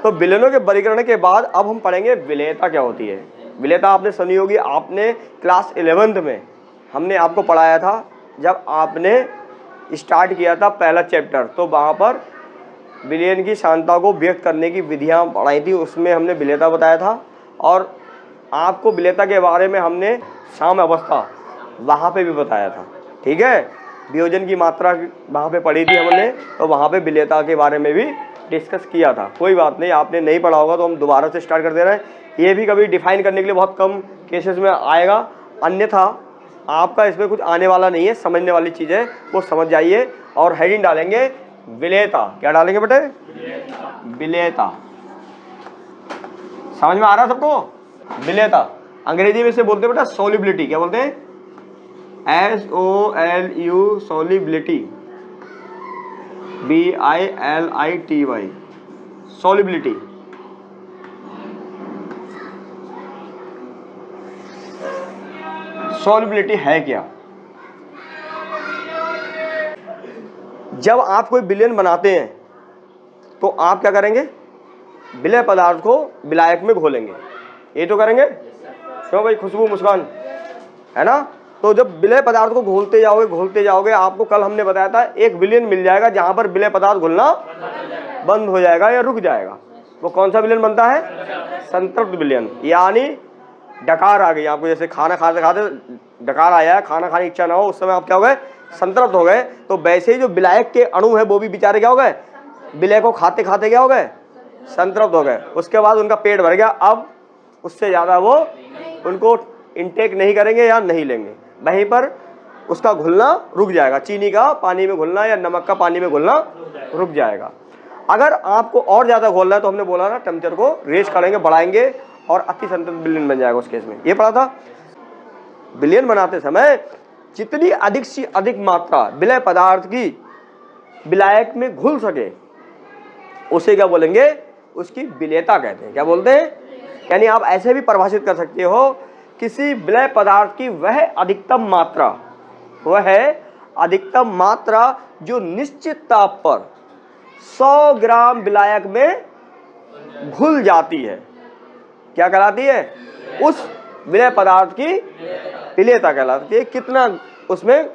तो विलयनों के वर्गीकरण के बाद अब हम पढ़ेंगे विलेयता क्या होती है। विलेयता आपने सुनी होगी, आपने क्लास 11th में हमने आपको पढ़ाया था, जब आपने स्टार्ट किया था पहला चैप्टर, तो वहाँ पर विलयन की शांता को व्यक्त करने की विधियाँ पढ़ाई थी, उसमें हमने विलेयता बताया था। और आपको विलेयता के बारे में हमने साम्य अवस्था वहाँ पे भी बताया था, ठीक है। वियोजन की मात्रा वहाँ पे पढ़ी थी हमने, तो वहाँ पे विलेयता के बारे में भी डिस्कस किया था। कोई बात नहीं, आपने नहीं पढ़ा होगा तो हम दोबारा से स्टार्ट कर दे रहे हैं। ये भी कभी डिफाइन करने के लिए बहुत कम केसेस में आएगा, अन्यथा आपका इसमें कुछ आने वाला नहीं है। समझने वाली चीज़ है, वो समझ जाइए। और हेडिंग डालेंगे विलेयता। क्या डालेंगे बेटे? विलेयता। समझ में आ रहा है सबको? विलेयता अंग्रेजी में से बोलते हैं बेटा सोलिबिलिटी। क्या बोलते हैं? SOLU solubility, BILITY solubility. Solubility है क्या? जब आप कोई विलयन बनाते हैं तो आप क्या करेंगे? विलय पदार्थ को विलायक में घोलेंगे, ये तो करेंगे। क्यों भाई खुशबू मुस्कान, है ना? तो जब विलय पदार्थ को घोलते जाओगे, आपको कल हमने बताया था एक विलयन मिल जाएगा जहां पर विलय पदार्थ घुलना बंद हो जाएगा या रुक जाएगा। वो कौन सा विलयन बनता है? संतृप्त विलयन। यानी डकार आ गई आपको, जैसे खाना खाते खाते डकार आया है, खाना खाने की इच्छा ना हो, उस समय आप क्या हो गए? संतृप्त हो गए। तो वैसे ही जो विलायक के अणु है वो भी बेचारे क्या हो गए? विलय को खाते खाते क्या हो गए? संतृप्त हो गए। उसके बाद उनका पेट भर गया, अब उससे ज़्यादा वो उनको इनटेक नहीं करेंगे या नहीं लेंगे, वहीं पर उसका घुलना रुक जाएगा। चीनी का पानी में घुलना या नमक का पानी में घुलना रुक जाएगा। अगर आपको और ज़्यादा घोलना है तो हमने बोला ना, टेम्परेचर को रेज करेंगे, बढ़ाएंगे और अति संतृप्त विलयन बन जाएगा। उस केस में ये पढ़ा था। विलयन बनाते समय जितनी अधिक से अधिक मात्रा विलय पदार्थ की विलायक में घुल सके उसे क्या बोलेंगे? उसकी विलेयता कहते हैं। क्या बोलते हैं? यानी आप ऐसे भी परिभाषित कर सकते हो, किसी विलय पदार्थ की वह अधिकतम मात्रा जो निश्चित ताप पर 100 ग्राम विलायक में घुल जाती है, क्या कहलाती है? उस विलय पदार्थ की विलेयता कहलाती है। कितना उसमें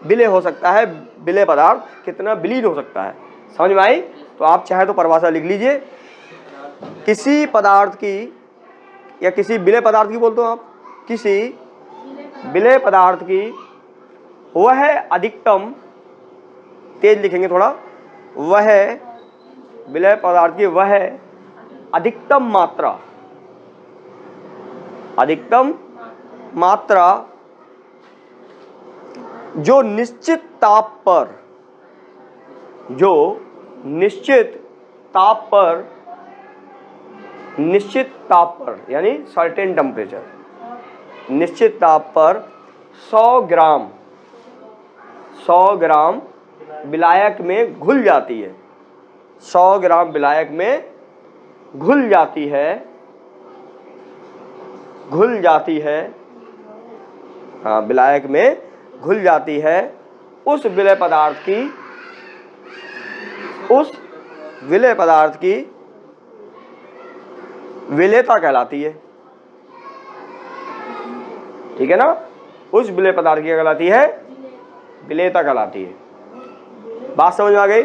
विलय हो सकता है, विलय पदार्थ कितना विलीन हो सकता है। समझ में आई? तो आप चाहे तो परिभाषा लिख लीजिए। किसी पदार्थ की या किसी विलय पदार्थ की बोलते हो आप, किसी विलय पदार्थ की वह अधिकतम, तेज लिखेंगे थोड़ा, वह विलय पदार्थ की वह अधिकतम मात्रा जो निश्चित ताप पर यानी सर्टेन टेम्परेचर, निश्चित ताप पर 100 ग्राम विलायक में घुल जाती है। 100 ग्राम विलायक में घुल जाती है, हाँ, विलायक में घुल जाती है। उस विलय पदार्थ की विलेयता कहलाती है। ठीक है ना? उस विलय पदार्थ की कहलाती है विलेयता कहलाती है। बात समझ में आ गई?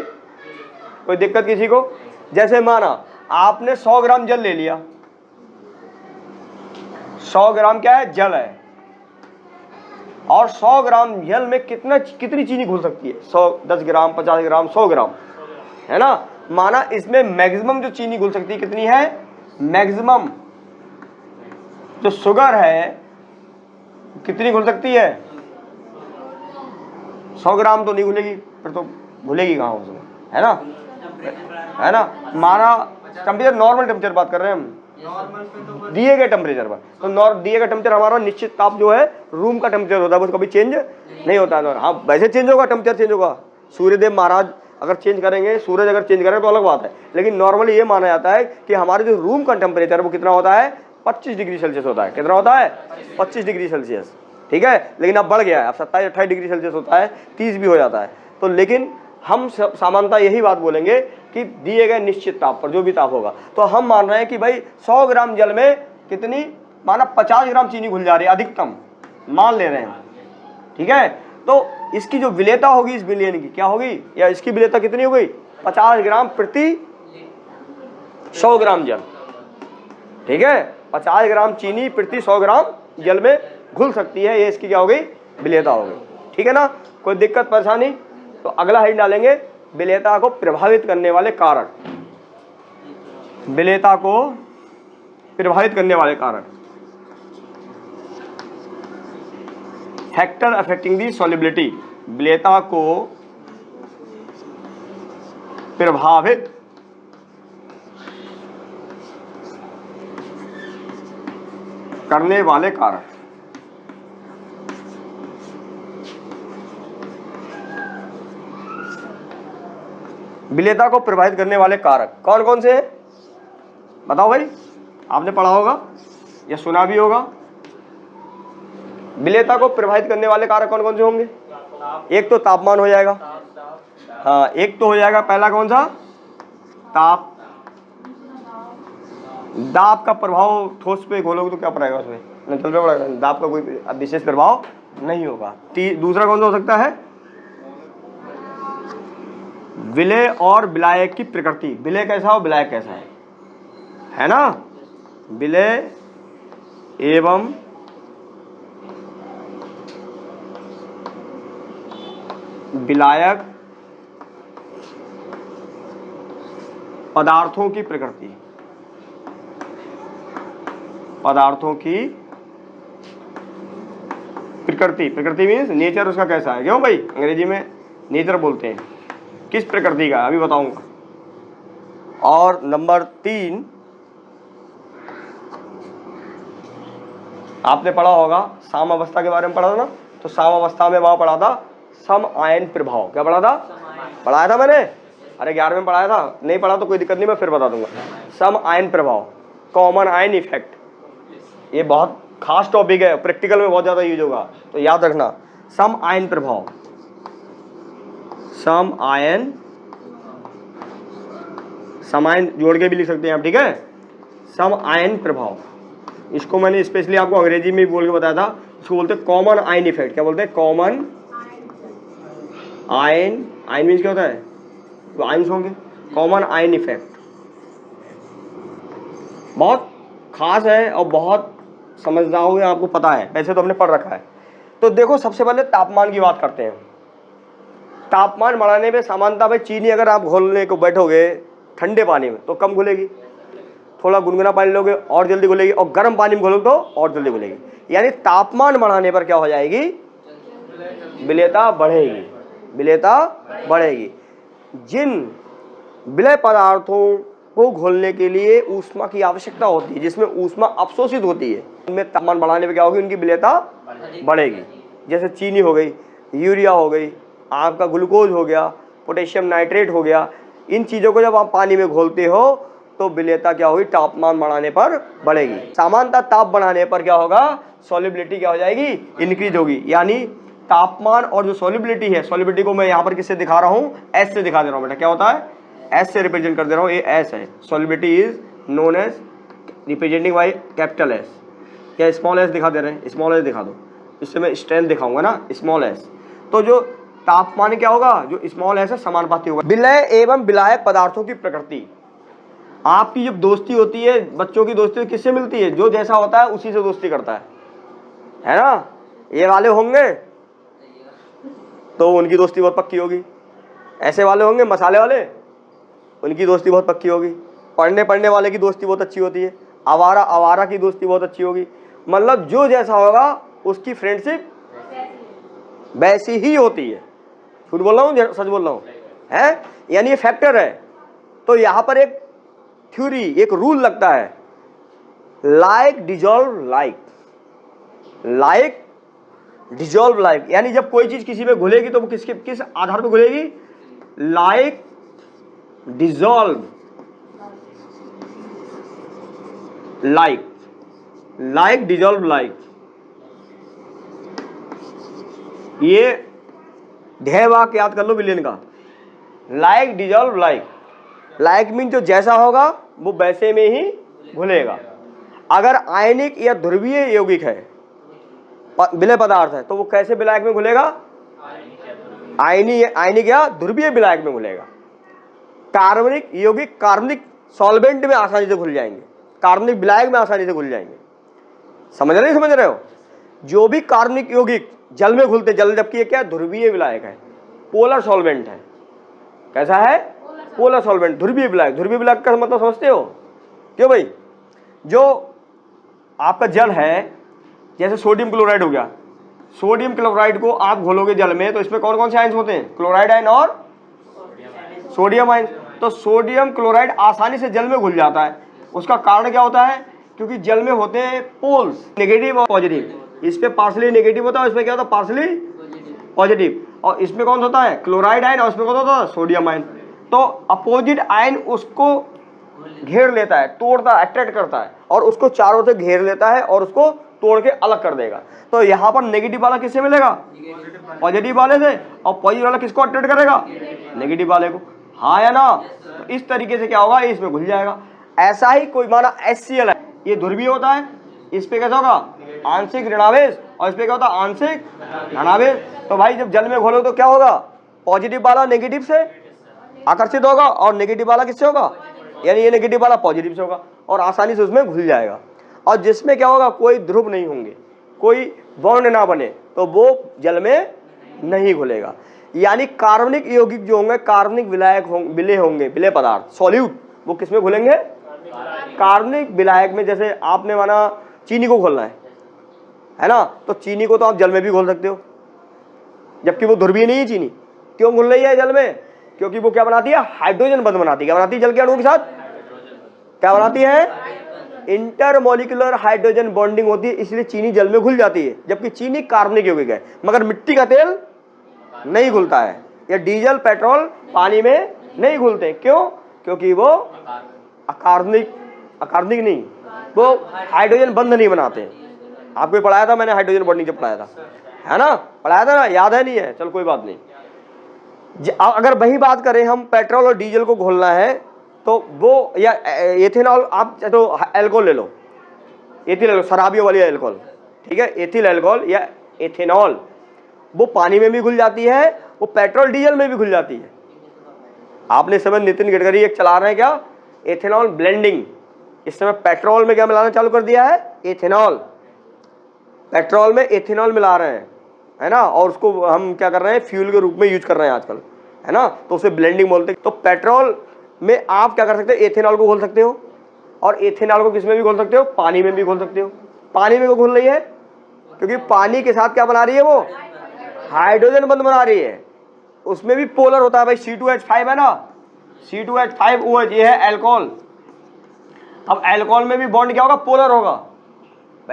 कोई दिक्कत किसी को? जैसे माना आपने 100 ग्राम जल ले लिया, 100 ग्राम क्या है? जल है। और 100 ग्राम जल में कितनी चीनी घुल सकती है? 100, 10 ग्राम, 50 ग्राम, 100 ग्राम, है ना? माना इसमें मैक्सिमम जो चीनी घुल सकती है कितनी है? मैक्सिमम जो शुगर है कितनी घुल सकती है? 100 ग्राम तो नहीं घुलेगी, फिर तो घुलेगी कहाँ उसमें, है ना? माना टेम्परेचर, नॉर्मल टेम्परेचर बात कर रहे हैं हम, दिए गए टेम्परेचर पर। तो दिए गए टेम्परेचर हमारा निश्चित ताप जो है रूम का टेम्परेचर होता है, वो कभी चेंज नहीं होता है। हाँ, वैसे चेंज होगा, टेम्परेचर चेंज होगा। सूर्यदेव महाराज अगर चेंज करेंगे, सूरज अगर चेंज करें तो अलग बात है, लेकिन नॉर्मली ये माना जाता है कि हमारे जो रूम का टेम्परेचर वो कितना होता है? 25 डिग्री सेल्सियस होता है। कितना होता है? 25 डिग्री सेल्सियस। ठीक है, लेकिन अब बढ़ गया है, अब 27-28 डिग्री सेल्सियस होता है, 30 भी हो जाता है। तो लेकिन हम सामान्यतः यही बात बोलेंगे कि दिए गए निश्चित ताप पर, जो भी ताप होगा। तो हम मान रहे हैं कि भाई 100 ग्राम जल में कितनी, माना 50 ग्राम चीनी घुल जा रही है अधिकतम, मान ले रहे हैं, ठीक है। तो इसकी जो विलेयता होगी इस विलयन की क्या होगी, या इसकी विलेयता कितनी हो गई, 50 ग्राम प्रति 100 ग्राम जल, ठीक है। 50 ग्राम चीनी प्रति 100 ग्राम जल में घुल सकती है, ये इसकी क्या होगी, विलेयता होगी, ठीक है ना। कोई दिक्कत परेशानी? तो अगला हेडिंग डालेंगे विलेयता को प्रभावित करने वाले कारक, विलेयता को प्रभावित करने वाले कारक, फैक्टर अफेक्टिंग दी सॉल्युबिलिटी, विलेयता को प्रभावित करने वाले कारक। विलेयता को प्रभावित करने वाले कारक कौन कौन से हैं, बताओ भाई, आपने पढ़ा होगा या सुना भी होगा। विलेयता को प्रभावित करने वाले कारक कौन कौन से होंगे? एक तो तापमान हो जाएगा, हाँ, एक तो हो जाएगा पहला कौन सा, ताप। दाब का प्रभाव ठोस पे घोलोगे तो क्या पड़ेगा, उसमें नचल पे पड़ेगा, दाब का कोई विशेष प्रभाव नहीं होगा। दूसरा कौन सा हो सकता है, विलेय और विलायक की प्रकृति, विलेय कैसा हो विलायक कैसा है ना। विलेय एवं विलायक पदार्थों की प्रकृति, पदार्थों की प्रकृति, प्रकृति मीन्स नेचर उसका कैसा है, क्यों भाई अंग्रेजी में नेचर बोलते हैं, किस प्रकृति का है अभी बताऊंगा। और नंबर 3 आपने पढ़ा होगा साम्यावस्था के बारे में पढ़ा था ना, तो साम्यावस्था में वहां पढ़ा था सम आयन प्रभाव, क्या पढ़ा था, पढ़ाया था मैंने, अरे 11 में पढ़ाया था, नहीं पढ़ा तो कोई दिक्कत नहीं, मैं फिर बता दूंगा। सम आयन प्रभाव, कॉमन आयन इफेक्ट, ये बहुत खास टॉपिक है, प्रैक्टिकल में बहुत ज्यादा यूज होगा, तो याद रखना। सम आयन प्रभाव, सम आयन, सम आयन जोड़ के भी लिख सकते हैं आप, ठीक है। सम आयन प्रभाव, इसको मैंने स्पेशली आपको अंग्रेजी में बोल के बताया था, इसको बोलते हैं कॉमन आयन इफेक्ट। क्या बोलते हैं, कॉमन आयन, आयन मीन्स क्या होता है, तो आयन्स होंगे, कॉमन आयन इफेक्ट बहुत खास है और बहुत समझदार हो, आपको पता है, वैसे तो हमने पढ़ रखा है। तो देखो सबसे पहले तापमान की बात करते हैं। तापमान बढ़ाने में सामान्यतः भाई चीनी अगर आप घोलने को बैठोगे ठंडे पानी में तो कम घुलेगी, थोड़ा गुनगुना पानी लोगे और जल्दी घुलेगी, और गर्म पानी में घोलोगे तो और जल्दी घुलेगी। यानी तापमान बढ़ाने पर क्या हो जाएगी, विलेयता बढ़ेगी, विलेयता बढ़ेगी। जिन विलेय पदार्थों को घोलने के लिए ऊष्मा की आवश्यकता होती है, जिसमें ऊष्मा अवशोषित होती है, उनमें तापमान बढ़ाने पर क्या होगी, उनकी विलेयता बढ़ेगी। जैसे चीनी हो गई, यूरिया हो गई, आपका ग्लूकोज हो गया, पोटेशियम नाइट्रेट हो गया, इन चीज़ों को जब आप पानी में घोलते हो तो विलेयता क्या होगी, तापमान बढ़ाने पर बढ़ेगी। सामान्यतः ताप बढ़ाने पर क्या होगा, सॉल्युबिलिटी क्या हो जाएगी, इंक्रीज होगी। यानी तापमान और जो सॉल्युबिलिटी है, सॉल्युबिलिटी को मैं यहाँ पर किससे दिखा रहा हूँ, एस से दिखा दे रहा हूँ बेटा, क्या होता है, एस से रिप्रेजेंट कर दे रहा हूँ, ये एस है। Solubility is known as representing by capital S, क्या स्मॉल एस दिखा दे रहे हैं, स्मॉल एस दिखा दो, इससे मैं स्ट्रेंथ दिखाऊंगा ना, स्मॉल एस। तो जो तापमान क्या होगा, जो स्मॉल एस है समानुपाती होगा। विलेय एवं विलायक पदार्थों की प्रकृति, आपकी जब दोस्ती होती है, बच्चों की दोस्ती किससे मिलती है, जो जैसा होता है उसी से दोस्ती करता है ना। ये वाले होंगे तो उनकी दोस्ती बहुत पक्की होगी, ऐसे वाले होंगे मसाले वाले, उनकी दोस्ती बहुत पक्की होगी। पढ़ने वाले की दोस्ती बहुत अच्छी होती है, आवारा की दोस्ती बहुत अच्छी होगी। मतलब जो जैसा होगा उसकी फ्रेंडशिप वैसी ही होती है। झूठ बोल रहा हूँ, सच बोल रहा हूँ, है, यानी ये फैक्टर है। तो यहाँ पर एक थ्योरी, एक रूल लगता है, like dissolve like, like dissolve like. यानी जब कोई चीज किसी में घुलेगी तो वो किस आधार पर घुलेगी, like dissolve like, like dissolve like. ये ध्येय वाक्य याद कर लो विलेन का, like dissolve like. Like mean जो जैसा होगा वो वैसे में ही घुलेगा। अगर आयनिक या ध्रुवीय यौगिक है, विलय पदार्थ है, तो वो कैसे विलायक में घुलेगा? आयनिक या ध्रुवीय विलायक में घुलेगा। कार्बनिक यौगिक कार्बनिक सॉल्वेंट में आसानी से घुल जाएंगे, कार्बनिक विलायक में आसानी से घुल जाएंगे। समझ रहे, नहीं समझ रहे हो? जो भी कार्बनिक यौगिक जल में घुलते, जल जबकि ये क्या ध्रुवीय विलायक है, पोलर सॉल्वेंट है। कैसा है? पोलर सॉल्वेंट, ध्रुवीय विलायक। ध्रुवीय विलायक का मतलब समझते हो? क्यों भाई? जो आपका जल है, जैसे सोडियम क्लोराइड हो गया, सोडियम क्लोराइड को आप घोलोगे जल में तो इसमें कौन कौन से आयन होते हैं? क्लोराइड आयन और सोडियम आयन। तो सोडियम क्लोराइड आसानी से जल में घुल जाता है। उसका कारण क्या होता है? क्योंकि जल में होते हैं पोल्स, नेगेटिव और पॉजिटिव। इस पे पार्शली नेगेटिव होता है, इसमें क्या होता है? Partially positive. और इसमें कौन सा होता है? क्लोराइड आयन, और इसमें कौन होता है? Sodium ion. तो अपोजिट आयन उसको घेर लेता है, तोड़ता है, अट्रैक्ट करता है, और उसको चारों से घेर लेता है और उसको तोड़ के अलग कर देगा। तो यहाँ पर नेगेटिव वाला किससे मिलेगा? पॉजिटिव वाले से। और पॉजिटिव वाला किसको अट्रैक्ट करेगा? नेगेटिव वाले को। हाँ या ना? तो इस तरीके से क्या होगा? इसमें घुल जाएगा। ऐसा ही कोई माना HCl है, ये ध्रुवीय होता है, इस पे कैसा होगा? आंशिक ऋणावेश, और इस पे क्या होता है? आंशिक धनावेश। तो भाई जब जल में घोलो तो क्या होगा? पॉजिटिव वाला नेगेटिव से आकर्षित होगा और नेगेटिव वाला किससे होगा? यानी ये नेगेटिव वाला पॉजिटिव से होगा और आसानी से उसमें घुल जाएगा। और जिसमें क्या होगा? कोई ध्रुव नहीं होंगे, कोई बॉन्ड ना बने, तो वो जल में नहीं घुलेगा। यानी कार्बनिक यौगिक जो होंगे, कार्बनिक विलायक विलय होंगे, विलय पदार्थ सॉल्यूट, वो किसमें घुलेंगे? कार्बनिक विलायक में। जैसे आपने माना चीनी को घोलना है ना? तो चीनी को तो आप जल में भी घोल सकते हो, जबकि वो ध्रुवीय नहीं है चीनी। क्यों घुल रही है जल में? क्योंकि वो क्या बनाती है? हाइड्रोजन बंध बनाती है। क्या बनाती है? जल के अणुओं के साथ क्या बनाती है? इंटरमोलिकुलर हाइड्रोजन बॉन्डिंग होती है, इसलिए चीनी जल में घुल जाती है। जबकि चीनी कार्बनिक यौगिक है, मगर मिट्टी का तेल नहीं घुलता है, या डीजल पेट्रोल पानी में नहीं घुलते। क्यों? क्योंकि वो अकार्बनिक नहीं, वो हाइड्रोजन बंध नहीं बनाते। आपको पढ़ाया था मैंने, हाइड्रोजन बॉन्डिंग जब पढ़ाया था, है ना? पढ़ाया था ना? याद है? नहीं है? चल कोई बात नहीं। अगर वही बात करें हम, पेट्रोल और डीजल को घोलना है तो वो, या एथेनॉल, आप तो एल्कोहल ले लो, एथिल एल्कोहल, शराबियों वाली एल्कोहल, ठीक है, एथिल एल्कोहल या एथेनॉल, वो पानी में भी घुल जाती है, वो पेट्रोल डीजल में भी घुल जाती है। आपने इस समय नितिन गडकरी एक चला रहे हैं क्या? Ethanol blending. इस समय पेट्रोल में क्या मिलाना चालू कर दिया है? एथेनॉल। पेट्रोल में एथेनॉल मिला रहे हैं, है ना? और उसको हम क्या कर रहे हैं? फ्यूल के रूप में यूज कर रहे हैं आजकल, है ना? तो उसे ब्लेंडिंग बोलते हैं। तो पेट्रोल में आप क्या कर सकते हो? एथेनॉल को घोल सकते हो, और एथेनॉल को किसमें भी घोल सकते हो? पानी में भी घोल सकते हो। पानी में क्यों घुल रही है? क्योंकि पानी के साथ क्या बना रही है? वो हाइड्रोजन बंध बना रही है। उसमें भी पोलर होता है भाई, C2H5 है ना? C2H5OH, ये है एल्कोहल। अब एल्कोहल में भी बॉन्ड क्या होगा? पोलर होगा।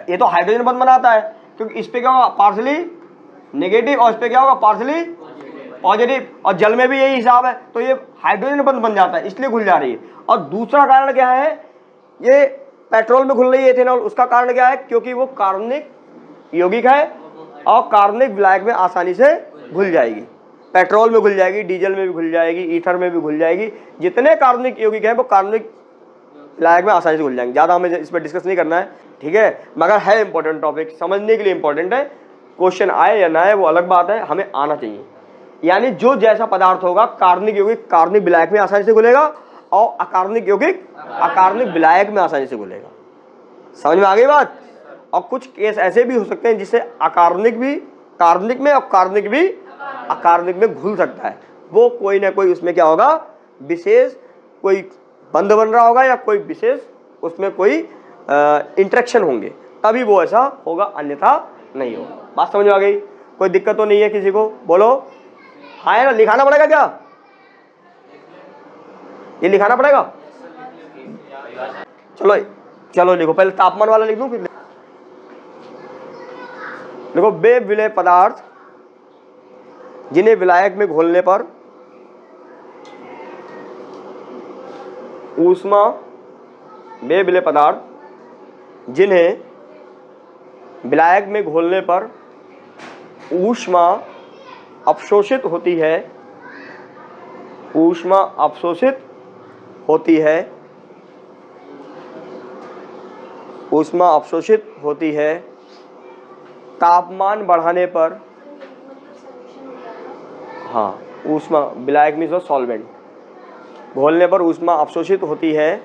ये तो हाइड्रोजन बंध बनाता है, क्योंकि इस पे क्या होगा? पार्शली नेगेटिव, और इस पे क्या होगा? Partially positive. और जल में भी यही हिसाब है, तो ये हाइड्रोजन बंध बन जाता है, इसलिए घुल जा रही है। और दूसरा कारण क्या है? ये पेट्रोल में घुल रही है एथेनॉल, उसका कारण क्या है? क्योंकि वो कार्बनिक यौगिक है और कार्बनिक विलायक में आसानी से घुल जाएगी। पेट्रोल में घुल जाएगी, डीजल में भी घुल जाएगी, ईथर में भी घुल जाएगी। जितने कार्बनिक यौगिक हैं वो कार्बनिक विलायक में आसानी से घुल जाएंगे। ज़्यादा हमें इस पर डिस्कस नहीं करना है, ठीक है? मगर है इंपॉर्टेंट टॉपिक, समझने के लिए इंपॉर्टेंट है। क्वेश्चन आए या ना आए वो अलग बात है, हमें आना चाहिए। यानी जो जैसा पदार्थ होगा, कार्बनिक यौगिक कार्बनिक विलायक में आसानी से घुलेगा, और अकार्बनिक यौगिक अकार्बनिक विलायक में आसानी से घुलेगा। समझ में आ गई बात? और कुछ केस ऐसे भी हो सकते हैं जिससे अकार्बनिक भी कार्बनिक में और कार्बनिक भी अकार्बनिक में घुल सकता है। वो कोई ना कोई उसमें क्या होगा? विशेष कोई बंध बन रहा होगा, या कोई विशेष उसमें कोई इंटरेक्शन होंगे, तभी वो ऐसा होगा, अन्यथा नहीं होगा। बात समझ में आ गई? कोई दिक्कत तो नहीं है किसी को? बोलो हाँ है ना? लिखाना पड़ेगा क्या? ये लिखाना पड़ेगा? चलो चलो लिखो, पहले तापमान वाला लिख दूं, फिर देखो, वे विलय पदार्थ जिन्हें विलायक में घोलने पर ऊष्मा, वे विलय पदार्थ जिन्हें विलायक में घोलने पर ऊष्मा अवशोषित होती है, ऊष्मा अवशोषित होती है, ऊष्मा अवशोषित होती है, तापमान बढ़ाने पर, हाँ ऊष्मा, विलायक मीन्स और सॉल्वेंट, घोलने पर ऊष्मा अवशोषित होती है,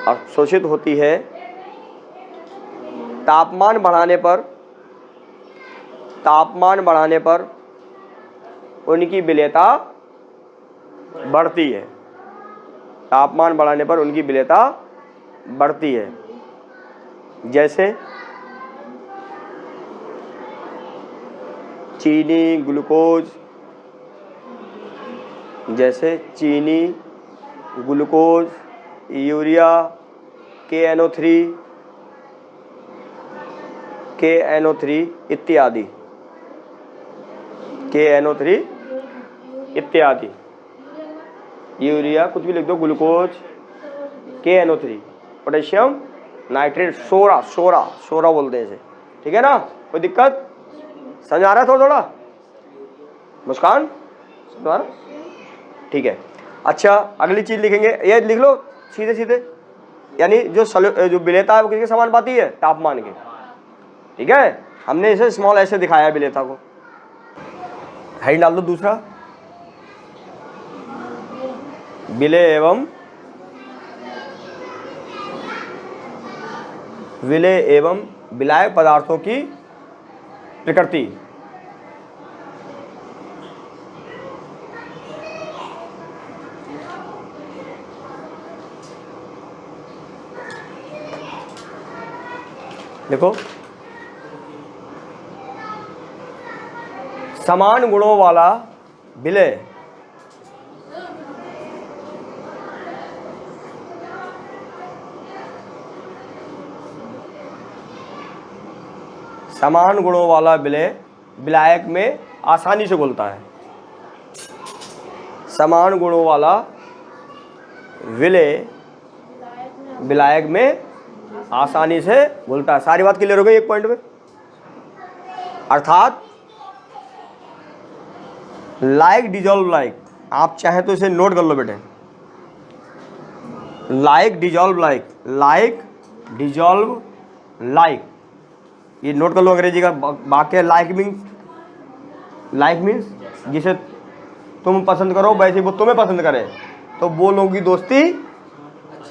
अवशोषित होती है, तापमान बढ़ाने पर, तापमान बढ़ाने पर उनकी विलेयता बढ़ती है, तापमान बढ़ाने पर उनकी विलेयता बढ़ती है। जैसे चीनी, ग्लूकोज, जैसे चीनी, ग्लूकोज, यूरिया, KNO3 इत्यादि, KNO3 इत्यादि, यूरिया कुछ भी लिख दो, ग्लूकोज, KNO3, पोटेशियम नाइट्रेट, सोरा बोलते हैं इसे, ठीक है ना? कोई दिक्कत समझ आ रहा है? थोड़ा मुस्कान समझ आ रहा? ठीक है। अच्छा अगली चीज लिखेंगे, ये लिख लो सीधे सीधे, यानी जो विलेयता है वो किसके समान पाती है? तापमान के, ठीक है? हमने इसे स्मॉल ऐसे दिखाया है विलेयता को। हेडिंग डाल दो दूसरा, विलेय एवं विलायक पदार्थों की प्रकृति। देखो समान गुणों वाला विलेय समान गुणों वाला विलेय विलायक में आसानी से घुलता है, समान गुणों वाला विलेय विलायक में आसानी से घुलता है। सारी बात क्लियर हो गई एक पॉइंट में? अर्थात लाइक डिजॉल्व लाइक, आप चाहे तो इसे नोट कर लो बेटे, like dissolve like, like dissolve like, ये नोट कर लो अंग्रेजी का वाक्य। लाइक मीन्स जिसे तुम पसंद करो वैसे वो तुम्हें पसंद करे, तो वो लोगों की दोस्ती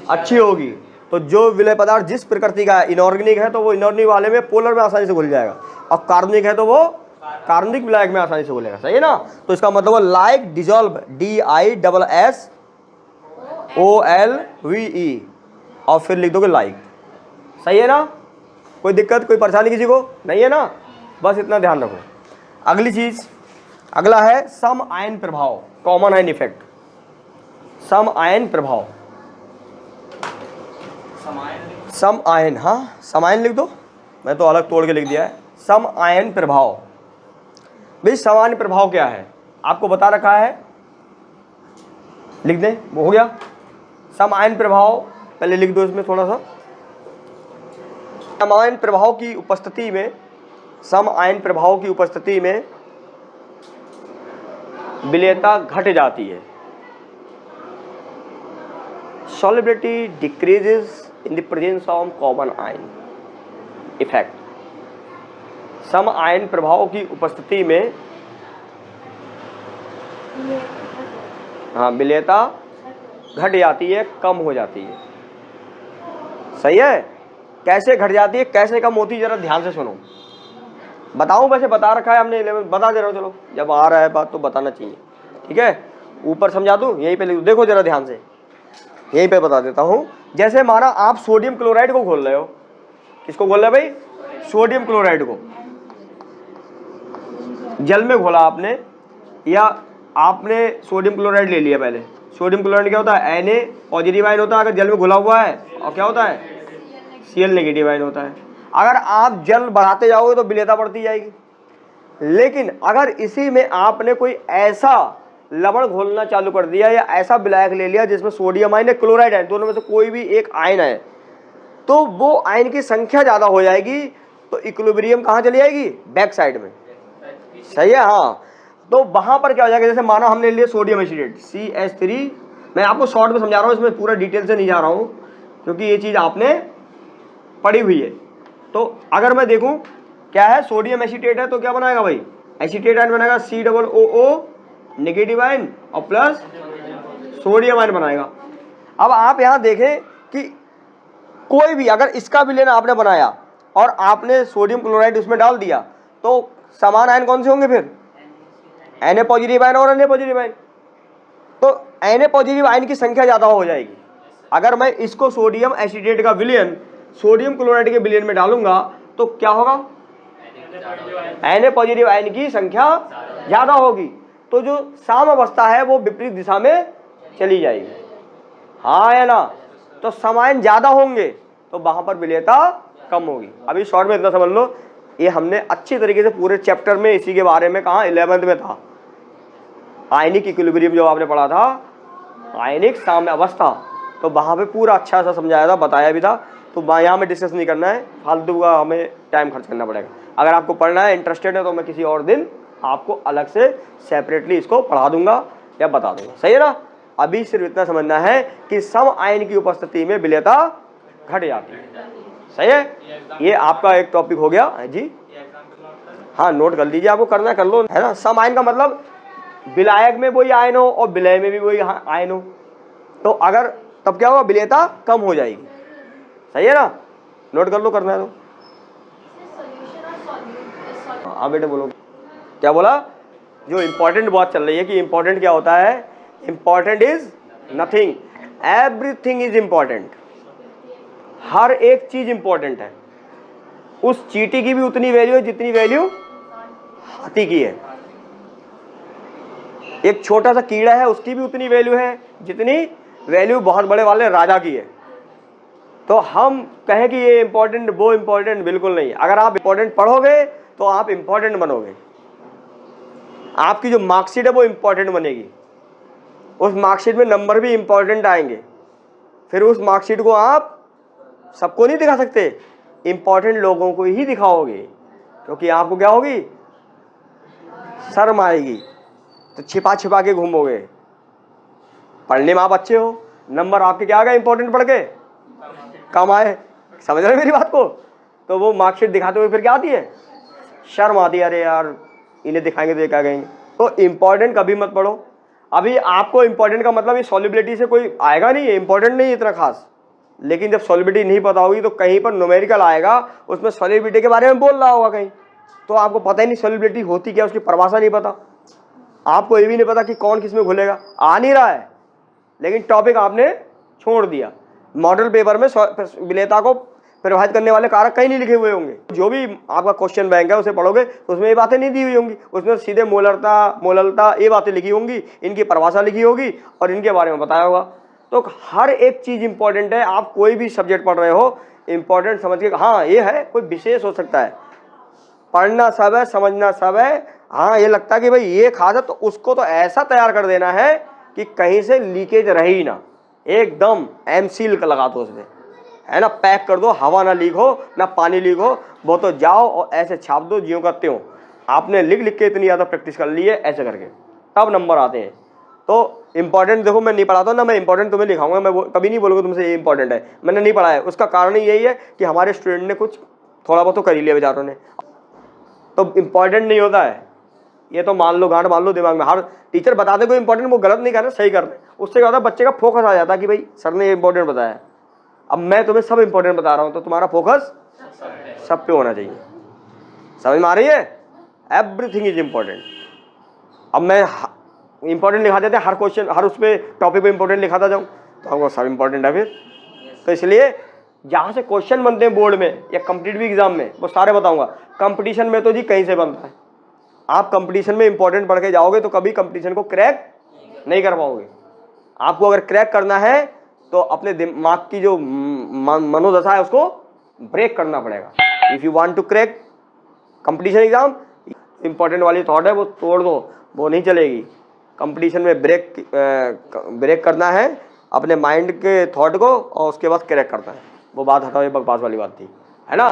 अच्छी होगी। तो जो विलेय पदार्थ जिस प्रकृति का है, इनऑर्गेनिक है तो वो इनऑर्गेनिक वाले में पोलर में आसानी से घुल जाएगा, और कार्बनिक है तो वो कार्बनिक विलायक में आसानी से घुलेगा, सही है ना? तो इसका मतलब है लाइक डिजॉल्व, DISSOLVE, और फिर लिख दोगे लाइक, सही है ना? कोई दिक्कत, कोई परेशानी किसी को नहीं है ना? बस इतना ध्यान रखो। अगली चीज, अगला है सम आयन प्रभाव, कॉमन आयन इफेक्ट। सम आयन प्रभाव, सम आयन, हाँ सम आयन लिख दो, मैं तो अलग तोड़ के लिख दिया है। सम आयन प्रभाव, भाई समान प्रभाव क्या है आपको बता रखा है, लिख दें, वो हो गया। सम आयन प्रभाव पहले लिख दो इसमें थोड़ा सा। सम आयन प्रभाव की उपस्थिति में, सम आयन प्रभाव की उपस्थिति में विलेयता घट जाती है, solubility decreases in the presence of common ion effect। सम आयन प्रभाव की उपस्थिति में हाँ विलेयता घट जाती है, कम हो जाती है, सही है? कैसे घट जाती है, कैसे कम होती है, जरा ध्यान से सुनो। बताऊं, वैसे बता रखा है हमने 11 बता दे रहा हूँ, चलो जब आ रहा है बात तो बताना चाहिए, ठीक है? ऊपर समझा दूं, यहीं पे देखो जरा ध्यान से, यहीं पे बता देता हूं। जैसे माना आप सोडियम क्लोराइड को घोल रहे हो, किसको घोल रहे हो भाई? सोडियम क्लोराइड को जल में घोला आपने, या आपने सोडियम क्लोराइड ले लिया। पहले सोडियम क्लोराइड क्या होता है? Na पॉजिटिव आयन होता है अगर जल में घुला हुआ है, और क्या होता है? Cl नेगेटिव आयन होता है। अगर आप जल बढ़ाते जाओगे तो विलेयता बढ़ती जाएगी, लेकिन अगर इसी में आपने कोई ऐसा लवण घोलना चालू कर दिया या ऐसा विलायक ले लिया जिसमें सोडियम आयन या क्लोराइड आयन, दोनों में से कोई भी एक आयन है, तो वो आयन की संख्या ज्यादा हो जाएगी, तो इक्विलिब्रियम कहाँ चली जाएगी? बैक साइड में, सही है? हाँ, तो वहां पर क्या हो जाएगा? जैसे माना हमने लिया सोडियम एसिडेट CH3 मैं आपको शॉर्ट में समझा रहा हूँ, इसमें पूरा डिटेल से नहीं जा रहा हूँ क्योंकि ये चीज़ आपने पढ़ी हुई है। तो अगर मैं देखूँ क्या है, सोडियम एसीटेट है तो क्या बनाएगा भाई, एसीटेट आयन बनाएगा, COO नेगेटिव आयन और प्लस सोडियम आयन बनाएगा। अब आप यहाँ देखें कि कोई भी अगर इसका विलेन आपने बनाया और आपने सोडियम क्लोराइड उसमें डाल दिया तो समान आयन कौन से होंगे फिर, Na पॉजिटिव आयन और Na पॉजिटिव आयन। तो Na पॉजिटिव आयन की संख्या ज़्यादा हो जाएगी। अगर मैं इसको सोडियम एसीटेट का विलेन सोडियम क्लोराइड के विलेन में डालूंगा तो क्या होगा, Na पॉजिटिव आयन की संख्या ज़्यादा होगी, तो जो साम अवस्था है वो विपरीत दिशा में चली जाएगी, हाँ या ना। तो समायन ज़्यादा होंगे तो वहाँ पर विलेयता कम होगी। अभी शॉर्ट में इतना समझ लो, ये हमने अच्छी तरीके से पूरे चैप्टर में इसी के बारे में कहा, 11th में था आयनिक इक्विलिब्रियम जो आपने पढ़ा था, आयनिक साम्य अवस्था, तो वहाँ पे पूरा अच्छा सा समझाया था, बताया भी था। तो यहाँ में डिस्कस नहीं करना है, फालतू का हमें टाइम खर्च करना पड़ेगा। अगर आपको पढ़ना है, इंटरेस्टेड है, तो मैं किसी और दिन आपको अलग से सेपरेटली इसको पढ़ा दूंगा या बता दूंगा, सही है ना। अभी सिर्फ इतना समझना है कि सम आयन की उपस्थिति में विलेयता घट जाती है, सही है। ये आपका एक टॉपिक हो गया जी, हाँ नोट कर लीजिए, आपको करना कर लो, है ना। सम आयन का मतलब विलायक में वही आयन हो और विलय में भी वही आयन हो, तो अगर तब क्या होगा, विलेयता कम हो जाएगी, सही है ना। नोट कर लो, करना है तो। हाँ बेटे बोलो, क्या बोला। जो इम्पोर्टेंट बात चल रही है कि इम्पोर्टेंट क्या होता है, important is nothing, everything is important. हर एक चीज इम्पोर्टेंट है। उस चींटी की भी उतनी वैल्यू है जितनी वैल्यू हाथी की है। एक छोटा सा कीड़ा है, उसकी भी उतनी वैल्यू है जितनी वैल्यू बहुत बड़े वाले राजा की है। तो हम कहें कि ये इम्पोर्टेंट वो इम्पोर्टेंट, बिल्कुल नहीं। अगर आप इम्पोर्टेंट पढ़ोगे तो आप इम्पोर्टेंट बनोगे, आपकी जो मार्कशीट है वो इम्पोर्टेंट बनेगी, उस मार्कशीट में नंबर भी इम्पोर्टेंट आएंगे। फिर उस मार्कशीट को आप सबको नहीं दिखा सकते, इम्पोर्टेंट लोगों को ही दिखाओगे, क्योंकि आपको क्या होगी, शर्म आएगी, तो छिपा छिपा के घूमोगे। पढ़ने में आप अच्छे हो, नंबर आपके क्या आ गए, इंपॉर्टेंट पढ़ के कम आए, समझ रहे मेरी बात को। तो वो मार्कशीट दिखाते हुए फिर क्या आती है, शर्म आती है, अरे यार इन्हें दिखाएंगे तो ये क्या कहेंगे। तो इम्पोर्टेंट कभी मत पढ़ो। अभी आपको इम्पोर्टेंट का मतलब ये सॉल्युबिलिटी से कोई आएगा नहीं है, इंपॉर्टेंट नहीं है इतना खास, लेकिन जब सॉल्युबिलिटी नहीं पता होगी तो कहीं पर न्यूमेरिकल आएगा, उसमें सॉल्युबिलिटी के बारे में बोल रहा होगा कहीं, तो आपको पता ही नहीं सॉल्युबिलिटी होती क्या, उसकी परिभाषा नहीं पता, आपको ये भी नहीं पता कि कौन किस में घुलेगा, आ नहीं रहा है, लेकिन टॉपिक आपने छोड़ दिया। मॉडल पेपर में विलेयता को प्रभावित करने वाले कारक कहीं नहीं लिखे हुए होंगे। जो भी आपका क्वेश्चन बैंक है उसे पढ़ोगे तो उसमें ये बातें नहीं दी हुई होंगी, उसमें सीधे मोलरता ये बातें लिखी होंगी, इनकी परिभाषा लिखी होगी और इनके बारे में बताया होगा। तो हर एक चीज़ इंपॉर्टेंट है। आप कोई भी सब्जेक्ट पढ़ रहे हो, इंपॉर्टेंट समझ के, हाँ ये है कोई विशेष हो सकता है, पढ़ना सब है, समझना सब है। हाँ ये लगता है कि भाई ये खास है तो उसको तो ऐसा तैयार कर देना है कि कहीं से लीकेज रहे ही ना, एकदम एमसील का लगा दो उसमें, है ना, पैक कर दो, हवा ना लीक हो ना पानी लीक हो, वो तो जाओ और ऐसे छाप दो ज्यों करते हो। आपने लिख लिख के इतनी ज़्यादा प्रैक्टिस कर ली है ऐसे करके, तब नंबर आते हैं। तो इंपॉर्टेंट देखो, मैं नहीं पढ़ाता ना, मैं इंपॉर्टेंट तुम्हें लिखाऊंगा, मैं कभी नहीं बोलूँगा तुमसे ये इंपॉर्टेंट है, मैंने नहीं पढ़ा है। उसका कारण ही यही है कि हमारे स्टूडेंट ने कुछ थोड़ा बहुत तो कर ही लिया बेचारों ने, तो इंपॉर्टेंट नहीं होता है। ये तो मान लो, गांठ मान लो दिमाग में, हर टीचर बताते कोई इंपॉर्टेंट, वो गलत नहीं कर रहे, सही कर रहे, उससे क्या होता है बच्चे का फोकस आ जाता है कि भाई सर ने ये इंपॉर्टेंट बताया। अब मैं तुम्हें सब इंपॉर्टेंट बता रहा हूँ तो तुम्हारा फोकस सब पे होना चाहिए, समझ में आ रही है। Everything is important. अब मैं इंपॉर्टेंट लिखा देते हर क्वेश्चन, हर उस पर टॉपिक पे इंपॉर्टेंट लिखाता जाऊँ तो हमको सब इंपॉर्टेंट है फिर। तो इसलिए जहाँ से क्वेश्चन बनते हैं बोर्ड में या कॉम्पिटिटिव एग्जाम में, वो सारे बताऊंगा। कंपटीशन में तो जी कहीं से बनता है, आप कंपटीशन में इंपॉर्टेंट पढ़ के जाओगे तो कभी कंपटीशन को क्रैक नहीं कर पाओगे। आपको अगर क्रैक करना है तो अपने दिमाग की जो मनोदशा है उसको ब्रेक करना पड़ेगा। If you want to crack competition exam, important वाली थॉट है वो तोड़ दो, वो नहीं चलेगी। कंपटीशन में ब्रेक करना है अपने माइंड के थॉट को और उसके बाद क्रैक करना है। वो बात हटाओ, ये बकवास वाली बात थी, है ना।